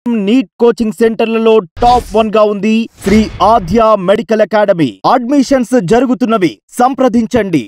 NEET coaching సెంటర్లలో top 1 గా ఉంది శ్రీ ఆద్య మెడికల్ అకాడమీ. అడ్మిషన్స్ జరుగుతున్నవి, సంప్రదించండి.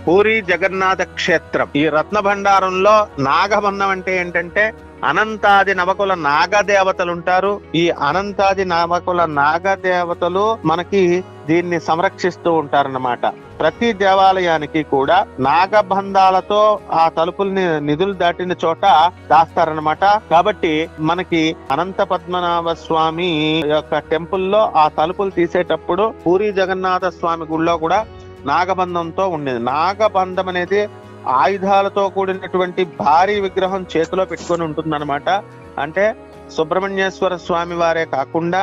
పూరి జగన్నాథ క్షేత్రం ఈ రత్న భండారంలో నాగబంధం అంటే ఏంటంటే అనంతాది నవకుల నాగదేవతలు ఉంటారు. ఈ అనంతాది నవకుల నాగదేవతలు మనకి దీన్ని సంరక్షిస్తూ ఉంటారన్నమాట. ప్రతి దేవాలయానికి కూడా నాగబంధాలతో ఆ తలుపుల్ని నిధులు దాటిన చోట దాస్తారనమాట. కాబట్టి మనకి అనంత పద్మనాభ స్వామి యొక్క టెంపుల్లో ఆ తలుపులు తీసేటప్పుడు పూరి జగన్నాథ స్వామి గుడిలో కూడా నాగబంధంతో ఉండేది. నాగబంధం అనేది ఆయుధాలతో కూడినటువంటి భారీ విగ్రహం చేతిలో పెట్టుకొని ఉంటుందన్నమాట. అంటే సుబ్రహ్మణ్యేశ్వర స్వామి వారే కాకుండా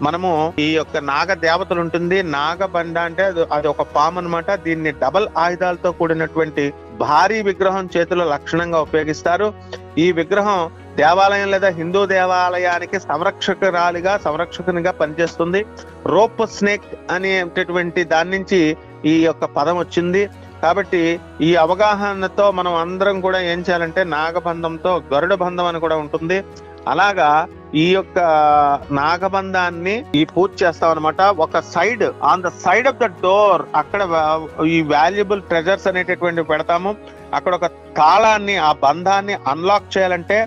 మనము ఈ యొక్క నాగ దేవతలు ఉంటుంది. నాగబండ అంటే అది ఒక పాము అనమాట. దీన్ని డబల్ ఆయుధాలతో కూడినటువంటి భారీ విగ్రహం చేతిలో లక్షణంగా ఉపయోగిస్తారు. ఈ విగ్రహం దేవాలయం లేదా హిందూ దేవాలయానికి సంరక్షకునిగా పనిచేస్తుంది. రోప్ స్నేక్ అనేటటువంటి దాని నుంచి ఈ యొక్క పదం వచ్చింది. కాబట్టి ఈ అవగాహనతో మనం అందరం కూడా ఏం చేయాలంటే నాగబంధంతో గరుడ బంధం అని కూడా ఉంటుంది. అలాగా ఈ యొక్క నాగబంధాన్ని ఈ పూజ చేస్తాం అనమాట. ఒక side on the side of the door అక్కడ ఈ వాల్యుబుల్ ట్రెజర్స్ అనేటటువంటి పెడతాము. అక్కడ ఒక తాళాన్ని ఆ బంధాన్ని అన్లాక్ చేయాలంటే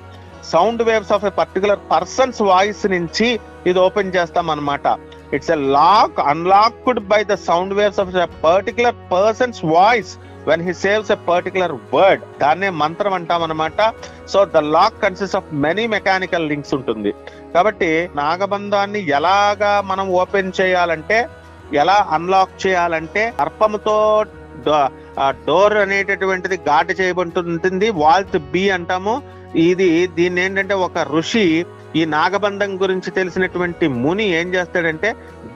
sound waves of a particular persons voice నుంచి ఇది ఓపెన్ చేస్తాం అనమాట. It's a lock unlocked by the sound waves of a particular person's voice when he says a particular word. దాన్నే మంత్రం అంటాం అనమాట. So the lock consist of many mechanical links ఉంటుంది. కాబట్టి నాగబంధాన్ని ఎలాగా మనం ఓపెన్ చేయాలంటే, ఎలా అన్లాక్ చేయాలంటే సర్పముతో డోర్ అనేటటువంటిది ఘాటు చేయబడుతుంది. వాల్త్ బి అంటాము. దీన్ని ఏంటంటే ఒక ఋషి ఈ నాగబంధం గురించి తెలిసినటువంటి ముని ఏం చేస్తాడంటే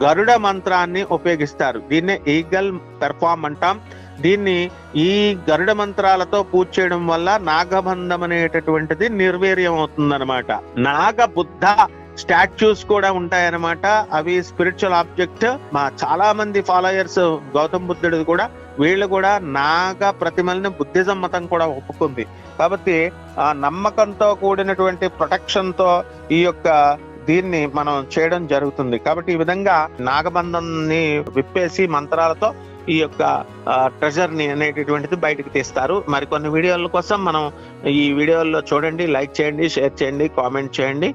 గరుడ మంత్రాన్ని ఉపయోగిస్తారు. దీన్నే ఈగల్ పెర్ఫార్మ్ అంటాం. దీన్ని ఈ గరుడ మంత్రాలతో పూజ చేయడం వల్ల నాగబంధం అనేటటువంటిది నిర్వీర్యం అవుతుందన్నమాట. నాగబుద్ధ స్టాచ్యూస్ కూడా ఉంటాయన్నమాట. అవి స్పిరిచువల్ ఆబ్జెక్ట్. మా చాలా మంది ఫాలోయర్స్ గౌతమ్ బుద్ధుడు కూడా వీళ్ళు కూడా నాగ ప్రతిమల్ని బుద్ధిజం మతం కూడా ఒప్పుకుంది. కాబట్టి ఆ నమ్మకంతో కూడినటువంటి ప్రొటెక్షన్ తో ఈ యొక్క దీన్ని మనం చేయడం జరుగుతుంది. కాబట్టి ఈ విధంగా నాగబంధాన్ని విప్పేసి మంత్రాలతో ఈ యొక్క ట్రెజర్ ని అనేటటువంటిది బయటకు తీస్తారు. మరికొన్ని వీడియోల కోసం మనం ఈ వీడియోల్లో చూడండి, లైక్ చేయండి, షేర్ చేయండి, కామెంట్ చేయండి.